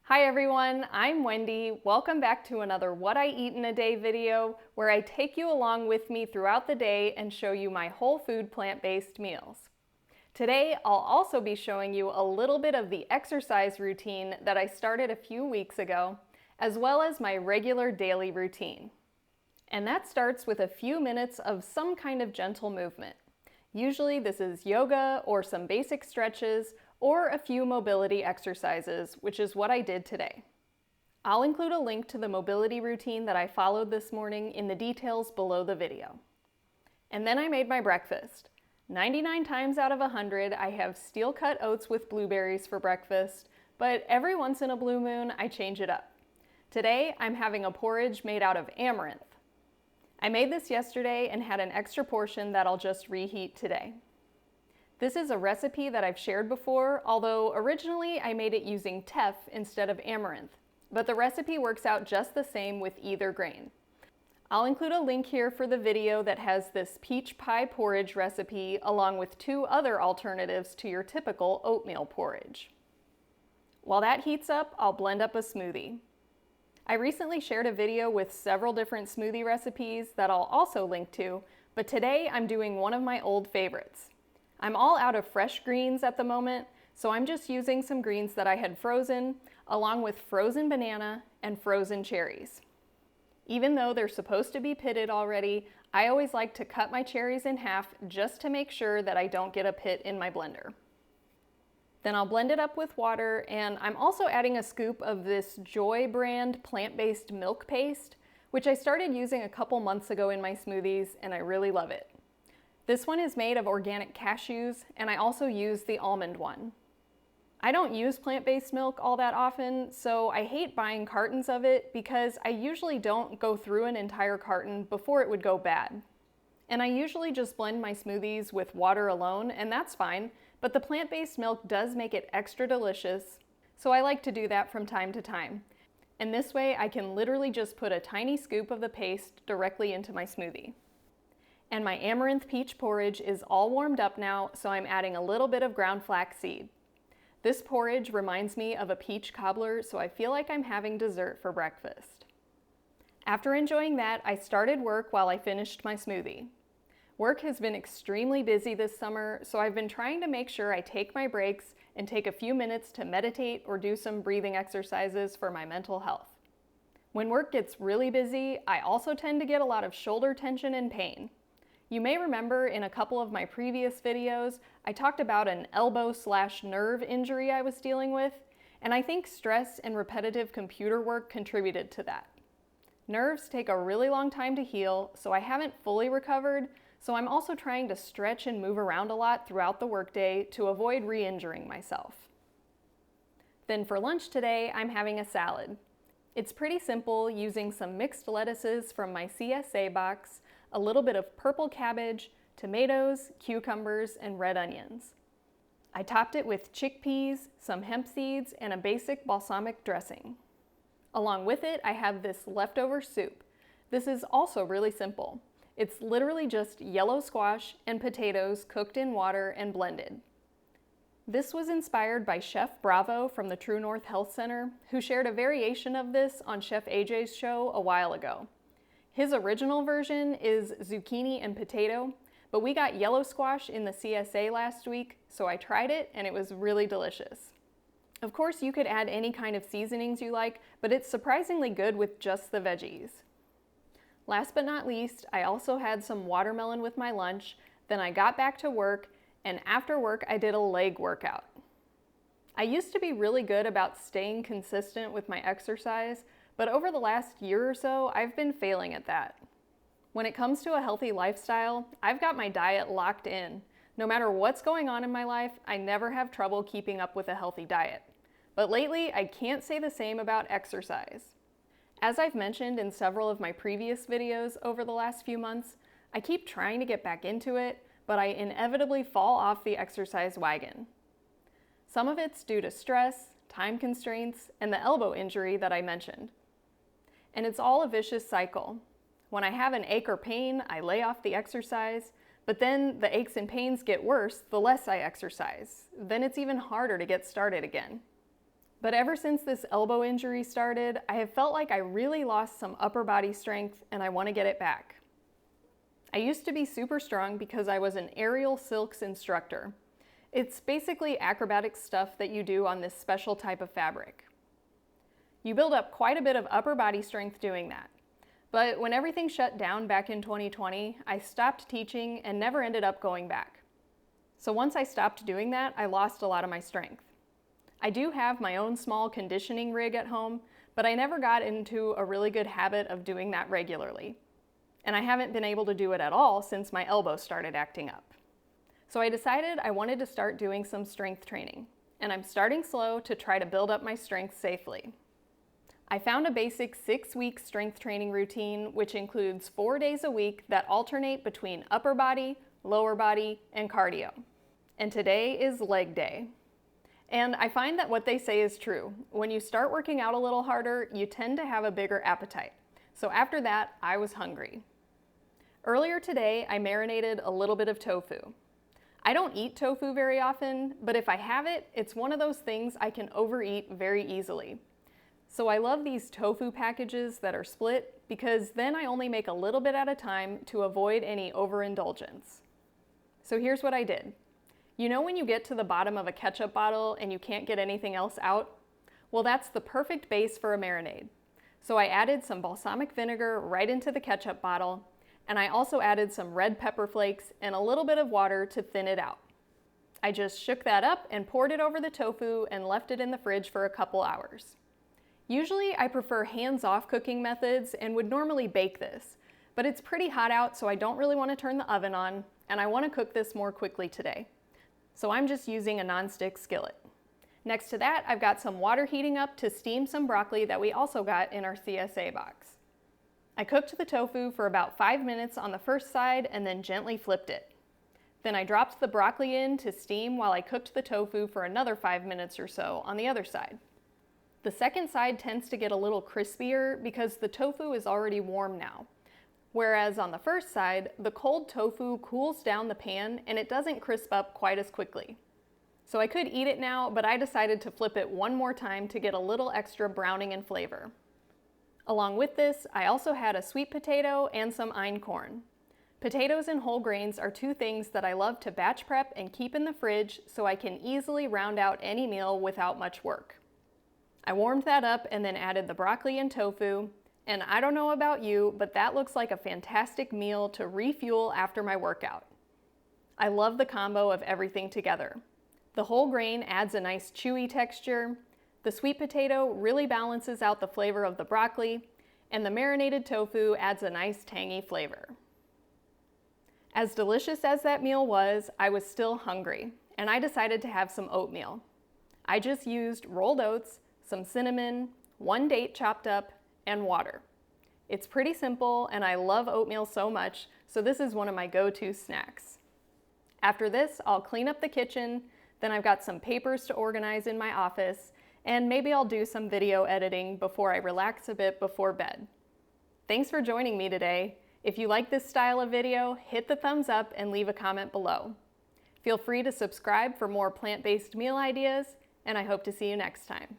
Hi everyone, I'm Wendy. Welcome back to another What I Eat in a Day video where I take you along with me throughout the day and show you my whole food plant-based meals. Today, I'll also be showing you a little bit of the exercise routine that I started a few weeks ago, as well as my regular daily routine. And that starts with a few minutes of some kind of gentle movement. Usually this is yoga or some basic stretches or a few mobility exercises, which is what I did today. I'll include a link to the mobility routine that I followed this morning in the details below the video. And then I made my breakfast. 99 times out of 100, I have steel-cut oats with blueberries for breakfast, but every once in a blue moon, I change it up. Today, I'm having a porridge made out of amaranth. I made this yesterday and had an extra portion that I'll just reheat today. This is a recipe that I've shared before, although originally I made it using teff instead of amaranth, but the recipe works out just the same with either grain. I'll include a link here for the video that has this peach pie porridge recipe along with 2 other alternatives to your typical oatmeal porridge. While that heats up, I'll blend up a smoothie. I recently shared a video with several different smoothie recipes that I'll also link to, but today I'm doing one of my old favorites. I'm all out of fresh greens at the moment, so I'm just using some greens that I had frozen, along with frozen banana and frozen cherries. Even though they're supposed to be pitted already, I always like to cut my cherries in half just to make sure that I don't get a pit in my blender. Then I'll blend it up with water, and I'm also adding a scoop of this Joy brand plant-based milk paste, which I started using a couple months ago in my smoothies, and I really love it. This one is made of organic cashews, and I also use the almond one. I don't use plant-based milk all that often, so I hate buying cartons of it because I usually don't go through an entire carton before it would go bad. And I usually just blend my smoothies with water alone, and that's fine, but the plant-based milk does make it extra delicious, so I like to do that from time to time. And this way I can literally just put a tiny scoop of the paste directly into my smoothie. And my amaranth peach porridge is all warmed up now, so I'm adding a little bit of ground flaxseed. This porridge reminds me of a peach cobbler, so I feel like I'm having dessert for breakfast. After enjoying that, I started work while I finished my smoothie. Work has been extremely busy this summer, so I've been trying to make sure I take my breaks and take a few minutes to meditate or do some breathing exercises for my mental health. When work gets really busy, I also tend to get a lot of shoulder tension and pain. You may remember in a couple of my previous videos, I talked about an elbow/nerve injury I was dealing with, and I think stress and repetitive computer work contributed to that. Nerves take a really long time to heal, so I haven't fully recovered, so I'm also trying to stretch and move around a lot throughout the workday to avoid re-injuring myself. Then for lunch today, I'm having a salad. It's pretty simple, using some mixed lettuces from my CSA box, a little bit of purple cabbage, tomatoes, cucumbers, and red onions. I topped it with chickpeas, some hemp seeds, and a basic balsamic dressing. Along with it, I have this leftover soup. This is also really simple. It's literally just yellow squash and potatoes cooked in water and blended. This was inspired by Chef Bravo from the True North Health Center, who shared a variation of this on Chef AJ's show a while ago. His original version is zucchini and potato, but we got yellow squash in the CSA last week, so I tried it and it was really delicious. Of course, you could add any kind of seasonings you like, but it's surprisingly good with just the veggies. Last but not least, I also had some watermelon with my lunch, then I got back to work, and after work I did a leg workout. I used to be really good about staying consistent with my exercise, but over the last year or so, I've been failing at that. When it comes to a healthy lifestyle, I've got my diet locked in. No matter what's going on in my life, I never have trouble keeping up with a healthy diet. But lately, I can't say the same about exercise. As I've mentioned in several of my previous videos over the last few months, I keep trying to get back into it, but I inevitably fall off the exercise wagon. Some of it's due to stress, time constraints, and the elbow injury that I mentioned. And it's all a vicious cycle. When I have an ache or pain, I lay off the exercise, but then the aches and pains get worse the less I exercise. Then it's even harder to get started again. But ever since this elbow injury started, I have felt like I really lost some upper body strength and I want to get it back. I used to be super strong because I was an aerial silks instructor. It's basically acrobatic stuff that you do on this special type of fabric. You build up quite a bit of upper body strength doing that. But when everything shut down back in 2020, I stopped teaching and never ended up going back. So once I stopped doing that, I lost a lot of my strength. I do have my own small conditioning rig at home, but I never got into a really good habit of doing that regularly. And I haven't been able to do it at all since my elbow started acting up. So I decided I wanted to start doing some strength training, and I'm starting slow to try to build up my strength safely. I found a basic 6-week strength training routine, which includes 4 days a week that alternate between upper body, lower body, and cardio. And today is leg day. And I find that what they say is true. When you start working out a little harder, you tend to have a bigger appetite. So after that, I was hungry. Earlier today, I marinated a little bit of tofu. I don't eat tofu very often, but if I have it, it's one of those things I can overeat very easily. So I love these tofu packages that are split because then I only make a little bit at a time to avoid any overindulgence. So here's what I did. You know when you get to the bottom of a ketchup bottle and you can't get anything else out? Well, that's the perfect base for a marinade. So I added some balsamic vinegar right into the ketchup bottle, and I also added some red pepper flakes and a little bit of water to thin it out. I just shook that up and poured it over the tofu and left it in the fridge for a couple hours. Usually I prefer hands-off cooking methods and would normally bake this, but it's pretty hot out, so I don't really want to turn the oven on, and I want to cook this more quickly today. So I'm just using a nonstick skillet. Next to that, I've got some water heating up to steam some broccoli that we also got in our CSA box. I cooked the tofu for about 5 minutes on the first side and then gently flipped it. Then I dropped the broccoli in to steam while I cooked the tofu for another 5 minutes or so on the other side. The second side tends to get a little crispier because the tofu is already warm now. Whereas on the first side, the cold tofu cools down the pan and it doesn't crisp up quite as quickly. So I could eat it now, but I decided to flip it one more time to get a little extra browning and flavor. Along with this, I also had a sweet potato and some einkorn. Potatoes and whole grains are two things that I love to batch prep and keep in the fridge so I can easily round out any meal without much work. I warmed that up and then added the broccoli and tofu, and I don't know about you, but that looks like a fantastic meal to refuel after my workout. I love the combo of everything together. The whole grain adds a nice chewy texture, the sweet potato really balances out the flavor of the broccoli, and the marinated tofu adds a nice tangy flavor. As delicious as that meal was, I was still hungry, and I decided to have some oatmeal. I just used rolled oats, some cinnamon, 1 date chopped up, and water. It's pretty simple, and I love oatmeal so much, so this is one of my go-to snacks. After this, I'll clean up the kitchen, then I've got some papers to organize in my office, and maybe I'll do some video editing before I relax a bit before bed. Thanks for joining me today. If you like this style of video, hit the thumbs up and leave a comment below. Feel free to subscribe for more plant-based meal ideas, and I hope to see you next time.